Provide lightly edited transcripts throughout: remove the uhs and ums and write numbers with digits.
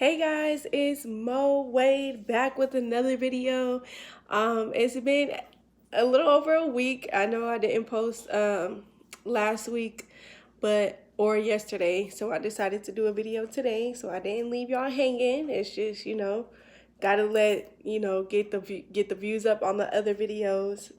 Hey guys, it's Mo Wade back with another video. It's been a little over a week. I know I didn't post last week, or yesterday, so I decided to do a video today. So I didn't leave y'all hanging. It's just gotta let get the views up on the other videos.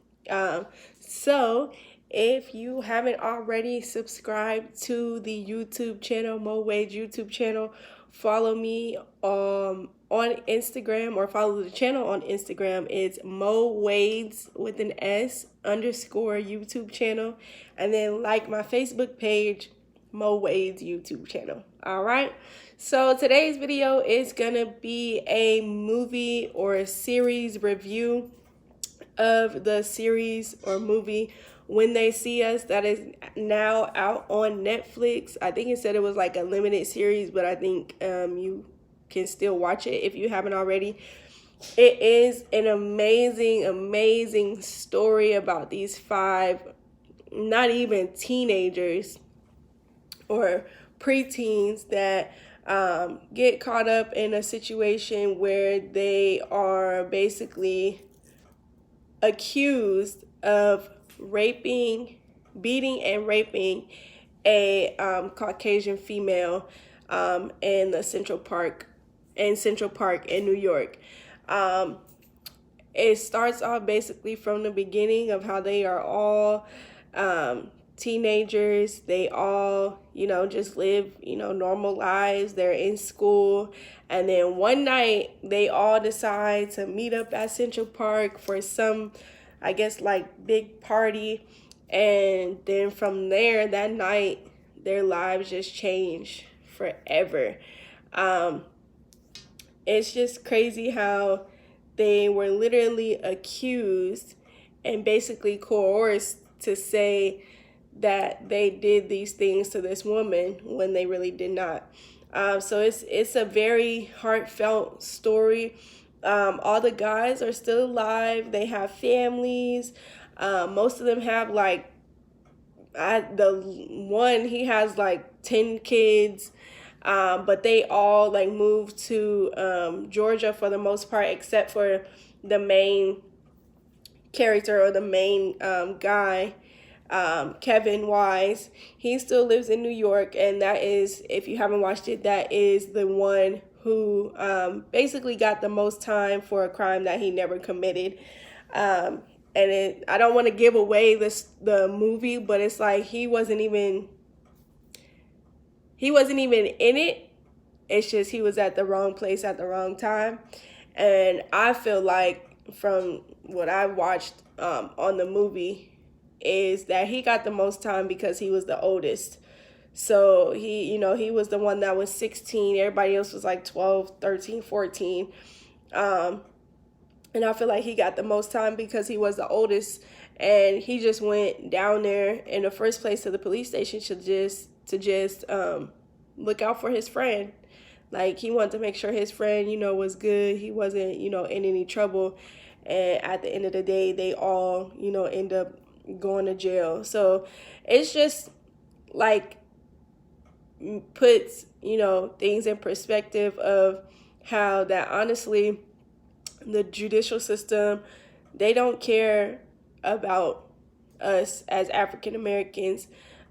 So if you haven't already subscribed to the YouTube channel, Mo Wade YouTube channel, follow me on Instagram, or follow the channel on Instagram. It's Mo Wade's with an S underscore YouTube channel. And then like my Facebook page, Mo Wade's YouTube channel. All right. So today's video is going to be a movie or a series review of the series or movie When They See Us, that is now out on Netflix. I think it said it was like a limited series, but I think you can still watch it if you haven't already. It is an amazing story about these five, not even teenagers or preteens, that get caught up in a situation where they are basically accused of beating and raping a Caucasian female in Central Park in New York. It starts off basically from the beginning of how they are all teenagers. They all, just live, normal lives. They're in school. And then one night they all decide to meet up at Central Park for some, I guess, like big party. And then from there, that night, their lives just change forever. It's just crazy how they were literally accused and basically coerced to say that they did these things to this woman when they really did not. So it's a very heartfelt story. All the guys are still alive. They have families. Most of them have the one, he has like 10 kids. But they all moved to Georgia for the most part, except for the main character, or the main guy, Kevin Wise. He still lives in New York, and that is, if you haven't watched it, that is the one who basically got the most time for a crime that he never committed. I don't want to give away the movie, but it's like he wasn't even in it. It's just he was at the wrong place at the wrong time. And I feel like, from what I watched on the movie, is that he got the most time because he was the oldest. So he was the one that was 16. Everybody else was like 12, 13, 14. And I feel like he got the most time because he was the oldest. And he just went down there in the first place to the police station to just look out for his friend. Like, he wanted to make sure his friend, was good. He wasn't, in any trouble. And at the end of the day, they all, end up going to jail. So it's just like puts, things in perspective of how that, honestly, the judicial system, they don't care about us as African Americans,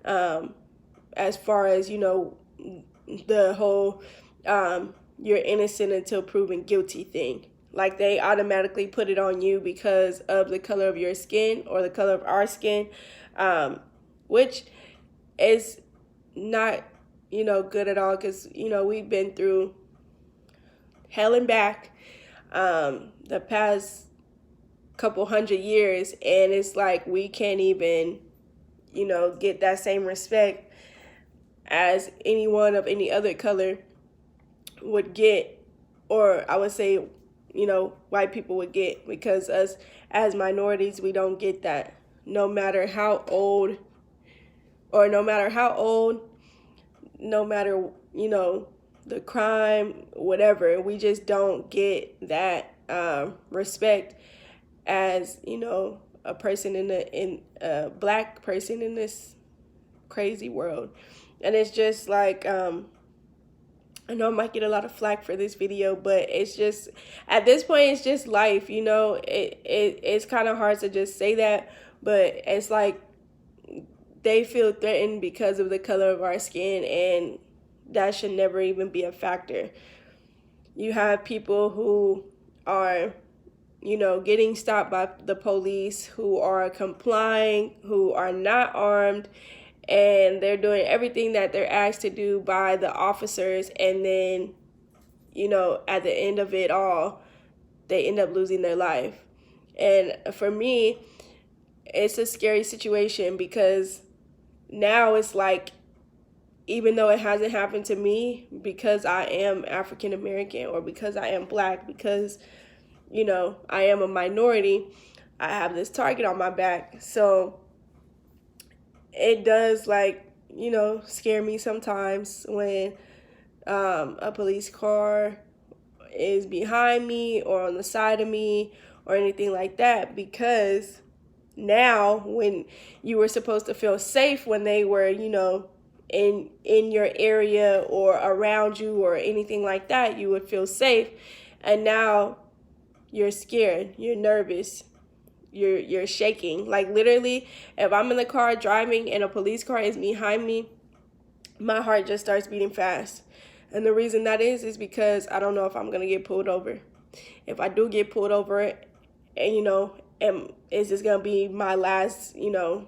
as far as, the whole you're innocent until proven guilty thing. Like, they automatically put it on you because of the color of your skin, or the color of our skin, which is not, good at all, because, we've been through hell and back the past couple 100 years, and it's like we can't even, get that same respect as anyone of any other color would get, or I would say, white people would get, because us as minorities, we don't get that. No matter how old, no matter, the crime, whatever, we just don't get that respect as, a person in a black person in this crazy world. And it's just like, I know I might get a lot of flack for this video, but it's just, at this point, it's just life, you know. It's kind of hard to just say that, but it's like they feel threatened because of the color of our skin, and that should never even be a factor. You have people who are, you know, getting stopped by the police, who are complying, who are not armed, and they're doing everything that they're asked to do by the officers, and then, you know, at the end of it all, they end up losing their life. And for me, it's a scary situation because now it's like, even though it hasn't happened to me, because I am African American, or because I am Black, because, you know, I am a minority, I have this target on my back. So it does, like, you know, scare me sometimes when a police car is behind me or on the side of me or anything like that, because now when you were supposed to feel safe when they were, you know, in your area or around you or anything like that, you would feel safe, and now you're scared, you're nervous, you're shaking. Like, literally, if I'm in the car driving and a police car is behind me, my heart just starts beating fast. And the reason that is because I don't know if I'm gonna get pulled over. If I do get pulled over, and, you know, is this gonna be my last, you know,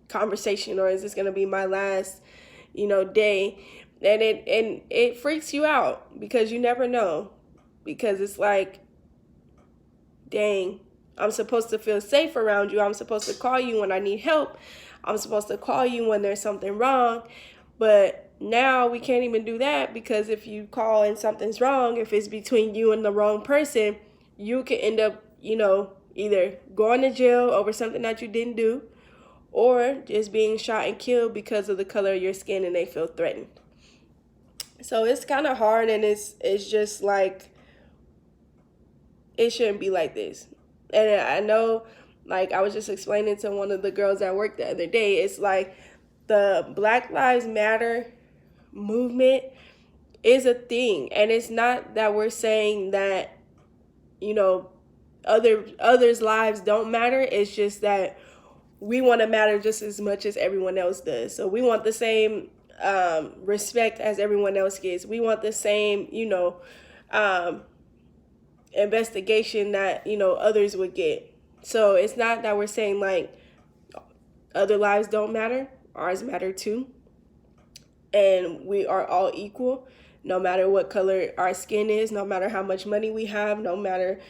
conversation, or is this gonna be my last, you know, day? And it freaks you out because you never know. Because it's like, dang, I'm supposed to feel safe around you. I'm supposed to call you when I need help. I'm supposed to call you when there's something wrong. But now we can't even do that, because if you call and something's wrong, if it's between you and the wrong person, you could end up, you know, either going to jail over something that you didn't do, or just being shot and killed because of the color of your skin and they feel threatened. So it's kind of hard, and it's just like, it shouldn't be like this. And I know, like, I was just explaining to one of the girls at work the other day, it's like the Black Lives Matter movement is a thing. And it's not that we're saying that, you know, others' lives don't matter. It's just that we want to matter just as much as everyone else does. So we want the same respect as everyone else gets. We want the same, you know, investigation that, you know, others would get. So it's not that we're saying, like, other lives don't matter. Ours matter too. And we are all equal, no matter what color our skin is, no matter how much money we have, no matter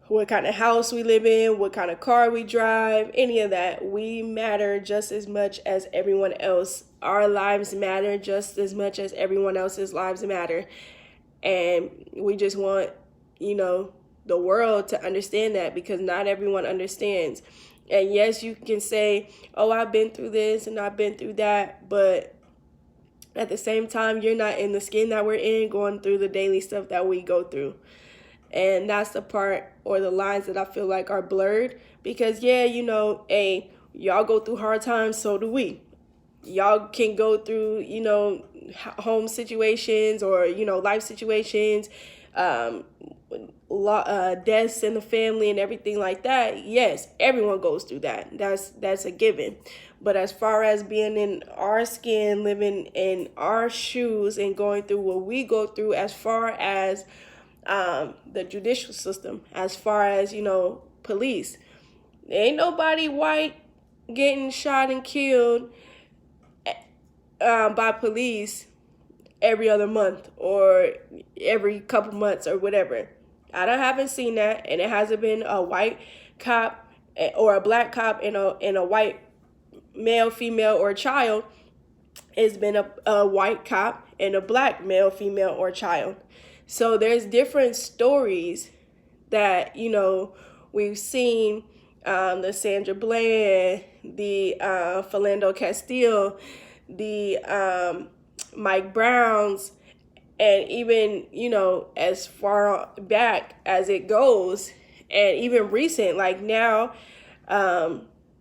what kind of house we live in, what kind of car we drive, any of that. We matter just as much as everyone else. Our lives matter just as much as everyone else's lives matter. And we just want, you know, the world to understand that, because not everyone understands. And yes, you can say, oh, I've been through this and I've been through that, but at the same time, you're not in the skin that we're in, going through the daily stuff that we go through. And that's the part, or the lines, that I feel like are blurred. Because, yeah, you know, hey, y'all go through hard times, so do we. Y'all can go through, you know, home situations, or, you know, life situations, deaths in the family and everything like that. Yes, everyone goes through that. That's a given. But as far as being in our skin, living in our shoes, and going through what we go through, as far as the judicial system, as far as, you know, police, ain't nobody white getting shot and killed by police every other month or every couple months or whatever. Haven't seen that, and it hasn't been a white cop or a black cop and a white male, female, or child. It's been a white cop and a black male, female, or child. So there's different stories that, you know, we've seen, the Sandra Bland, the Philando Castile, the Mike Browns, and even, you know, as far back as it goes, and even recent, like now,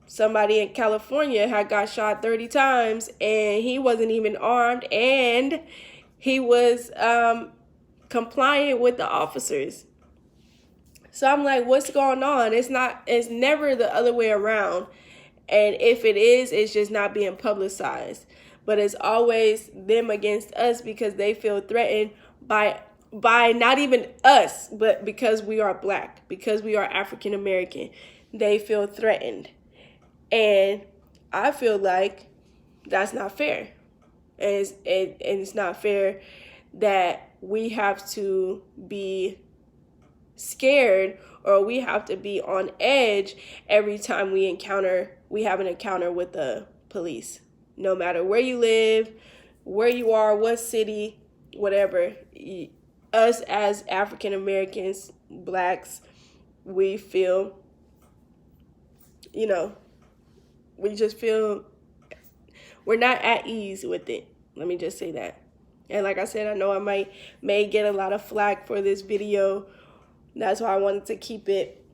somebody in California had got shot 30 times, and he wasn't even armed, and he was compliant with the officers. So I'm like, what's going on? It's never the other way around. And if it is, it's just not being publicized. But it's always them against us because they feel threatened by not even us, but because we are black, because we are African American, they feel threatened. And I feel like that's not fair. And it's not fair that we have to be scared or we have to be on edge every time we have an encounter with the police. No matter where you live, where you are, what city, whatever. Us as African Americans, blacks, we feel, we just feel we're not at ease with it. Let me just say that. And like I said, I know I may get a lot of flack for this video. That's why I wanted to keep it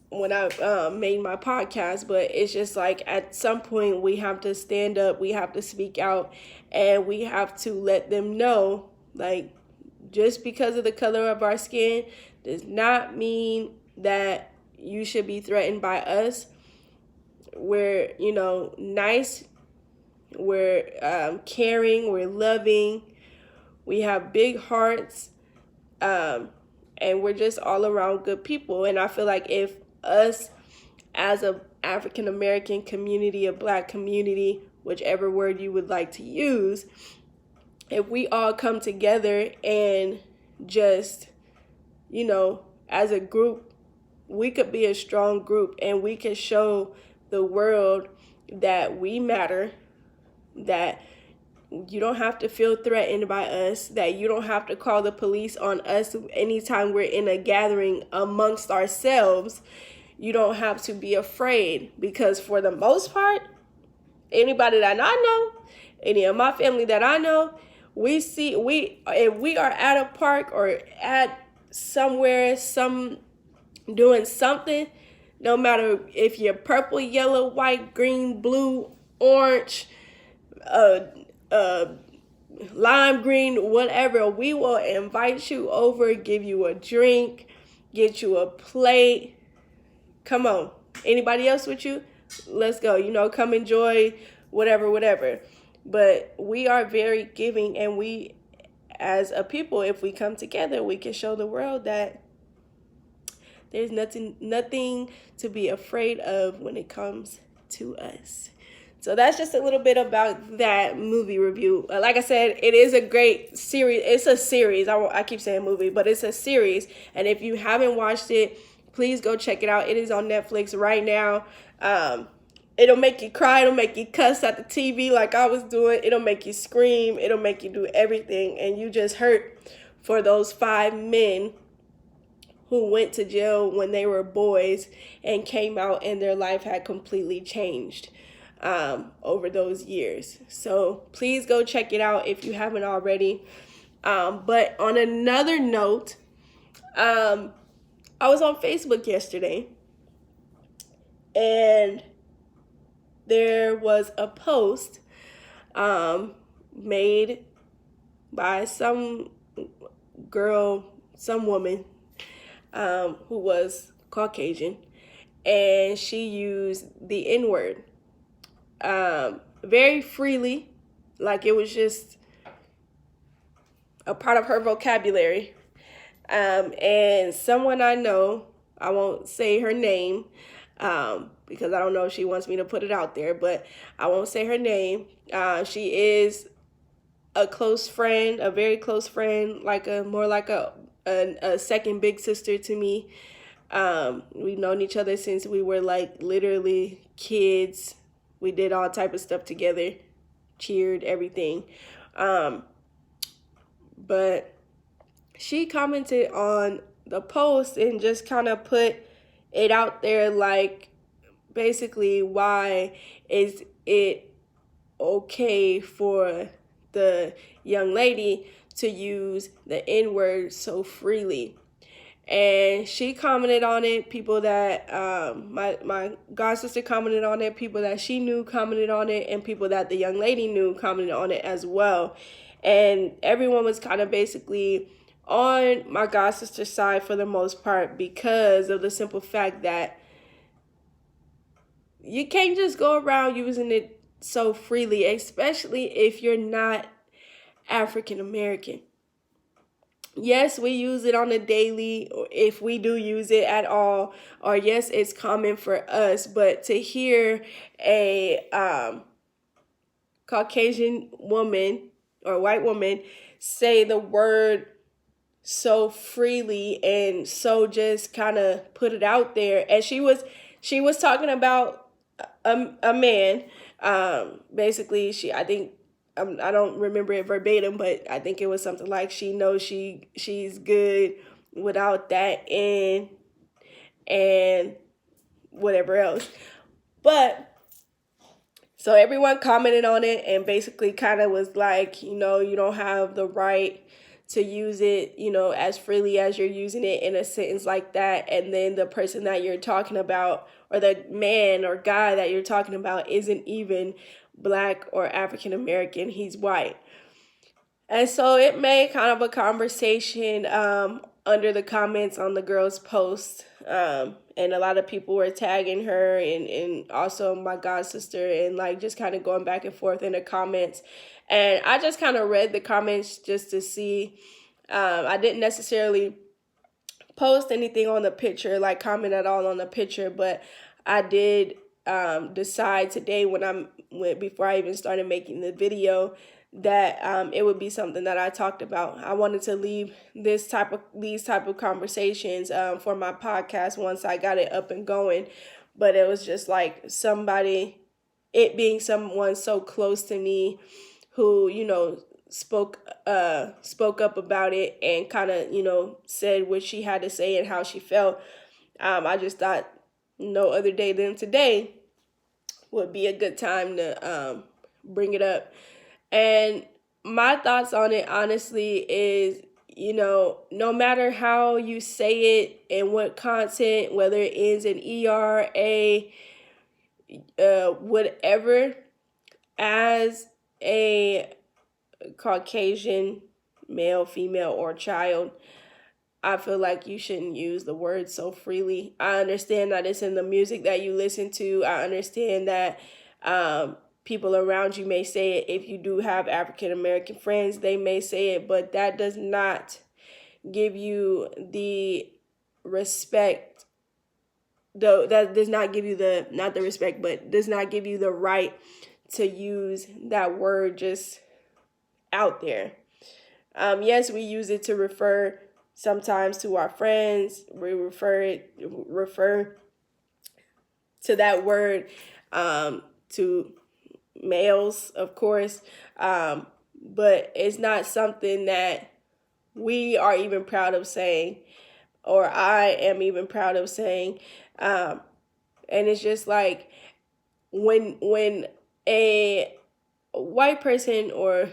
when I made my podcast. But it's just like at some point we have to stand up, we have to speak out, and we have to let them know, like, just because of the color of our skin does not mean that you should be threatened by us. We're, nice, we're caring, we're loving, we have big hearts, and we're just all around good people. And I feel like if us as a African American community, a black community, whichever word you would like to use, if we all come together and just, as a group, we could be a strong group and we can show the world that we matter, that you don't have to feel threatened by us, that you don't have to call the police on us anytime we're in a gathering amongst ourselves. You don't have to be afraid, because for the most part, anybody that I know, any of my family that I know, if we are at a park or at somewhere, doing something, no matter if you're purple, yellow, white, green, blue, orange, lime green, whatever, we will invite you over, give you a drink, get you a plate. Come on. Anybody else with you? Let's go. Come enjoy whatever. But we are very giving, and we, as a people, if we come together, we can show the world that there's nothing to be afraid of when it comes to us. So that's just a little bit about that movie review. Like I said, it is a great series. It's a series. I keep saying movie, but it's a series. And if you haven't watched it, please go check it out. It is on Netflix right now. It'll make you cry. It'll make you cuss at the TV like I was doing. It'll make you scream. It'll make you do everything. And you just hurt for those 5 men who went to jail when they were boys and came out and their life had completely changed over those years. So please go check it out if you haven't already. But on another note, I was on Facebook yesterday, and there was a post made by some woman who was Caucasian, and she used the N-word very freely, like it was just a part of her vocabulary. And someone I know, I won't say her name, because I don't know if she wants me to put it out there, but I won't say her name. She is a close friend, a very close friend, more like a second big sister to me. We've known each other since we were like literally kids. We did all type of stuff together, cheered, everything. But she commented on the post and just kind of put it out there, like, basically, why is it okay for the young lady to use the N-word so freely? And she commented on it. People that my god sister commented on it. People that she knew commented on it, and people that the young lady knew commented on it as well. And everyone was kind of basically on my god sister's side for the most part, because of the simple fact that you can't just go around using it so freely, especially if you're not African American. Yes, we use it on a daily, if we do use it at all, or yes, it's common for us. But to hear a Caucasian woman or white woman say the word so freely and so just kind of put it out there, and she was talking about a man. Basically, I think, I don't remember it verbatim, but I think it was something like she knows she's good without that and whatever else. But so everyone commented on it and basically kind of was like, you don't have the right to use it, as freely as you're using it in a sentence like that. And then the person that you're talking about, or the man or guy that you're talking about, isn't even Black or African American, he's white. And so it made kind of a conversation under the comments on the girl's post. And a lot of people were tagging her and also my god sister, and like just kind of going back and forth in the comments. And I just kind of read the comments just to see. I didn't necessarily post anything on the picture, like comment at all on the picture, but I did decide today before I even started making the video, that it would be something that I talked about. I wanted to leave these type of conversations for my podcast once I got it up and going, but it was just like it being someone so close to me who spoke up about it and kind of said what she had to say and how she felt. I just thought no other day than today would be a good time to bring it up. And my thoughts on it, honestly, is, no matter how you say it and what content, whether it ends in ER, whatever, as a Caucasian male, female, or child, I feel like you shouldn't use the word so freely. I understand that it's in the music that you listen to. I understand that people around you may say it. If you do have African American friends, they may say it, but that does not give you the respect. Though that does not give you not the respect, but does not give you the right to use that word just out there. Yes, we use it to refer sometimes to our friends. We refer to that word to males, of course, but it's not something that we are even proud of saying, or I am even proud of saying. And it's just like when a white person, or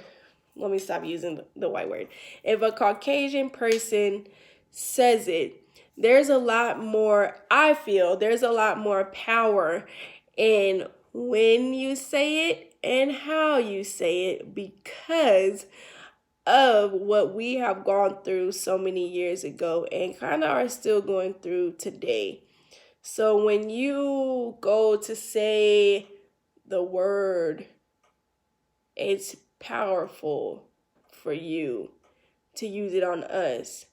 let me stop using the white word, if a Caucasian person says it, I feel there's a lot more power in when you say it and how you say it, because of what we have gone through so many years ago and kind of are still going through today. So when you go to say the word, it's powerful for you to use it on us.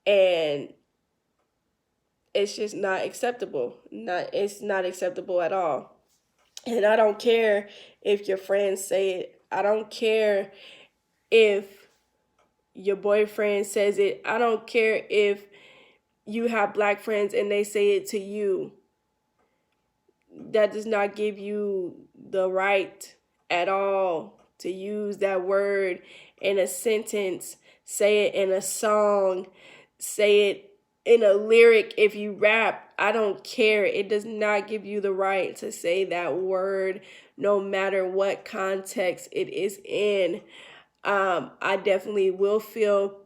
And it's just not acceptable. It's not acceptable at all. And I don't care if your friends say it. I don't care if your boyfriend says it. I don't care if you have Black friends and they say it to you. That does not give you the right at all to use that word in a sentence, say it in a song, say it in a lyric. If you rap, I don't care. It does not give you the right to say that word, no matter what context it is in. I definitely will feel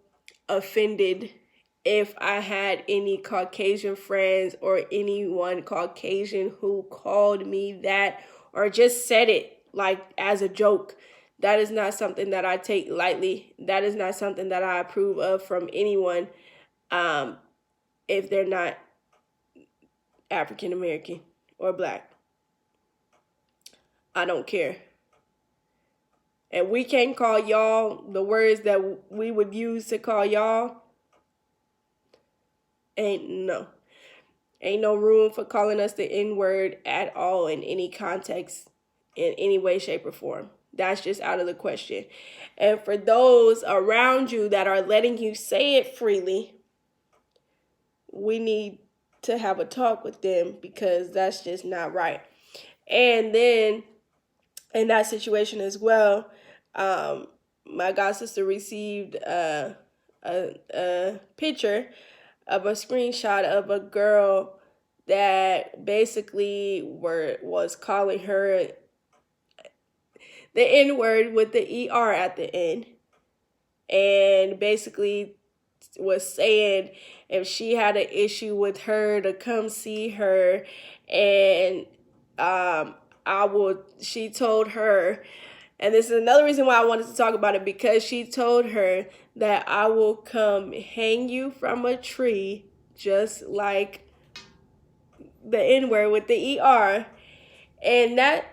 offended if I had any Caucasian friends or anyone Caucasian who called me that or just said it like as a joke. That is not something that I take lightly. That is not something that I approve of from anyone, if they're not African American or Black. I don't care. And we can't call y'all the words that we would use to call y'all. Ain't no room for calling us the N-word at all in any context, in any way, shape, or form. That's just out of the question. And for those around you that are letting you say it freely, we need to have a talk with them, because that's just not right. And then in that situation as well, my god sister received a picture of a screenshot of a girl that basically was calling her the N-word with the ER at the end, and basically was saying if she had an issue with her to come see her, and she told her, and this is another reason why I wanted to talk about it, because she told her that I will come hang you from a tree just like the N-word with the ER. And that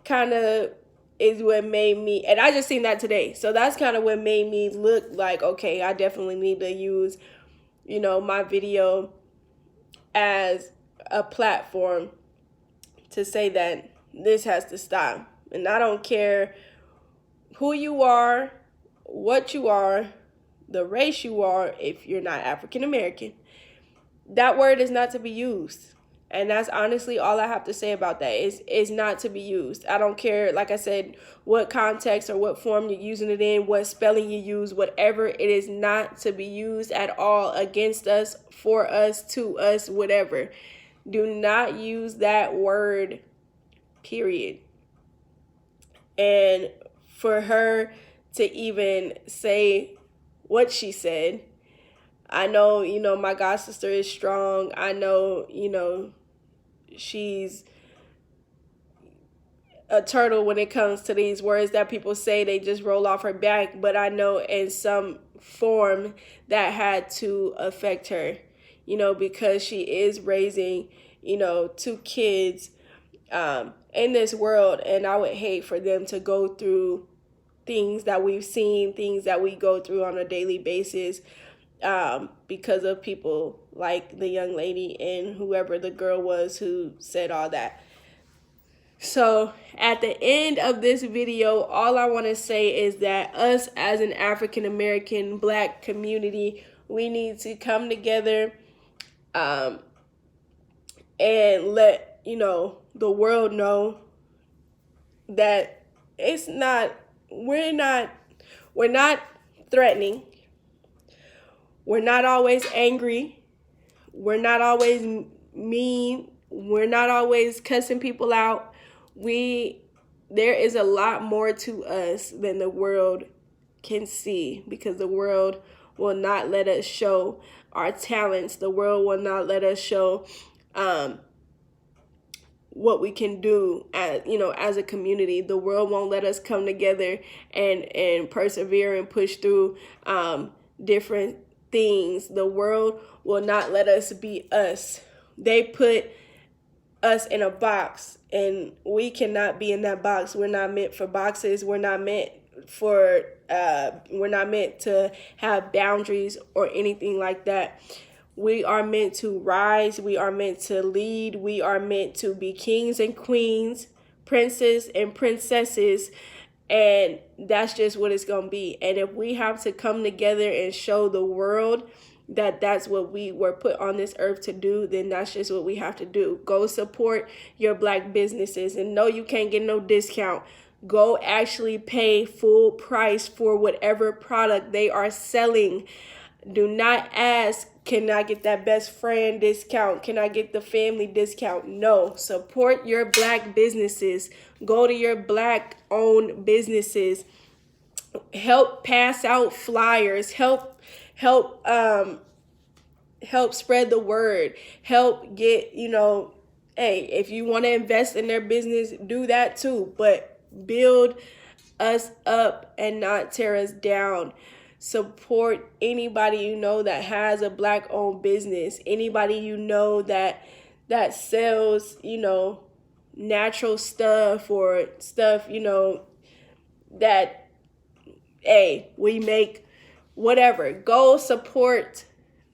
kind of is what made me, and I just seen that today, so that's kind of what made me look like, okay, I definitely need to use, my video as a platform to say that this has to stop. And I don't care who you are, what you are, the race you are. If you're not African American, that word is not to be used. And that's honestly all I have to say about that. Is not to be used. I don't care, like I said, what context or what form you're using it in, what spelling you use, whatever. It is not to be used at all against us, for us, to us, whatever. Do not use that word, period. And for her to even say what she said, I know, my god sister is strong. I know, she's a turtle when it comes to these words that people say they just roll off her back. But I know in some form that had to affect her, because she is raising, 2 kids in this world. And I would hate for them to go through things that we've seen, things that we go through on a daily basis, because of people like the young lady and whoever the girl was who said all that. So at the end of this video, all I want to say is that us as an African American Black community, we need to come together and let the world know that we're not threatening. We're not always angry. We're not always mean. We're not always cussing people out. There is a lot more to us than the world can see, because the world will not let us show our talents. The world will not let us show what we can do as a community. The world won't let us come together and persevere and push through different things. The world will not let us be us. They put us in a box, and we cannot be in that box. We're not meant for boxes. We're not meant to have boundaries or anything like that. We are meant to rise. We are meant to lead. We are meant to be kings and queens, princes and princesses. And that's just what it's going to be. And if we have to come together and show the world that that's what we were put on this earth to do, then that's just what we have to do. Go support your Black businesses. And no, you can't get no discount. Go actually pay full price for whatever product they are selling. Do not ask, can I get that best friend discount? Can I get the family discount? No. Support your Black businesses. Go to your Black-owned businesses. Help pass out flyers. Help spread the word. Help get, hey, if you want to invest in their business, do that too. But build us up and not tear us down. Support anybody you know that has a black owned business, anybody you know that sells, natural stuff or stuff, that, hey, we make whatever. Go support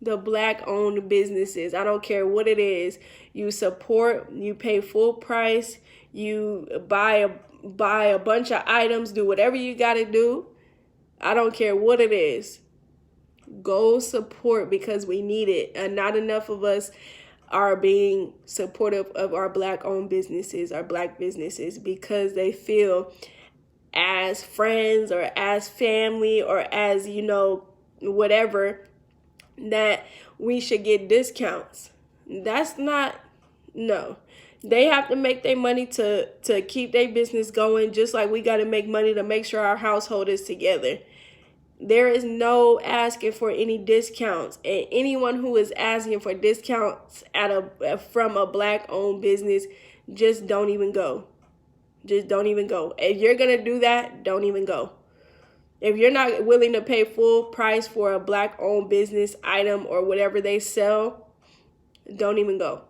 the black owned businesses. I don't care what it is. You support, you pay full price, you buy a bunch of items, do whatever you got to do. I don't care what it is. Go support because we need it. And not enough of us are being supportive of our black owned businesses, our black businesses, because they feel as friends or as family or as, whatever, that we should get discounts. That's not, no. They have to make their money to keep their business going, just like we got to make money to make sure our household is together. There is no asking for any discounts, and anyone who is asking for discounts from a black owned business, just don't even go. Just don't even go. If you're gonna do that, don't even go. If you're not willing to pay full price for a black owned business item or whatever they sell, don't even go.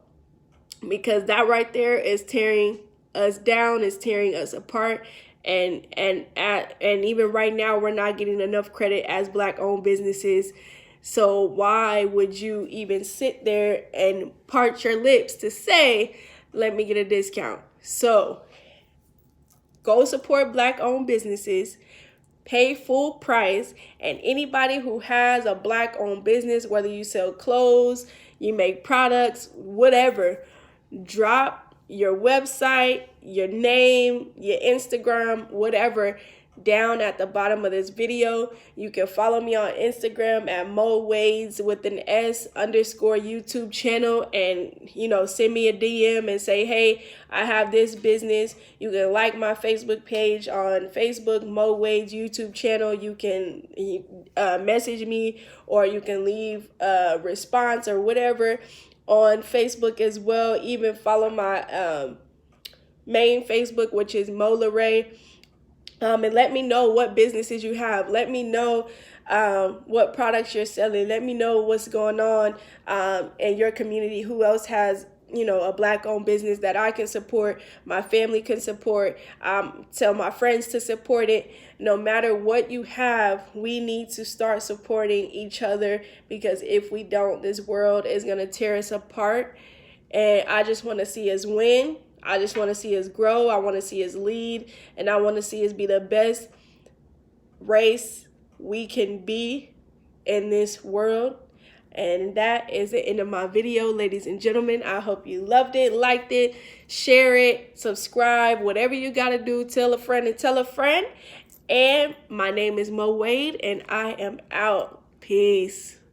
Because that right there is tearing us down, is tearing us apart. And even right now, we're not getting enough credit as black owned businesses. So why would you even sit there and part your lips to say, let me get a discount? So go support black owned businesses, pay full price, and anybody who has a black owned business, whether you sell clothes, you make products, whatever, drop your website, your name, your Instagram, whatever, down at the bottom of this video. You can follow me on Instagram at MoWades with an S _ YouTube channel, and send me a DM and say, hey, I have this business. You can like my Facebook page on Facebook, MoWades YouTube channel. You can message me, or you can leave a response or whatever on Facebook as well. Even follow my main Facebook, which is Mo Larae. And let me know what businesses you have. Let me know what products you're selling. Let me know what's going on in your community. Who else has, a black owned business that I can support, my family can support, tell my friends to support it. No matter what you have, we need to start supporting each other, because if we don't, this world is going to tear us apart. And I just want to see us win. I just want to see us grow. I want to see us lead, and I want to see us be the best race we can be in this world. And that is the end of my video, ladies and gentlemen. I hope you loved it, liked it, share it, subscribe, whatever you got to do. Tell a friend and tell a friend. And my name is Mo Wade, and I am out. Peace.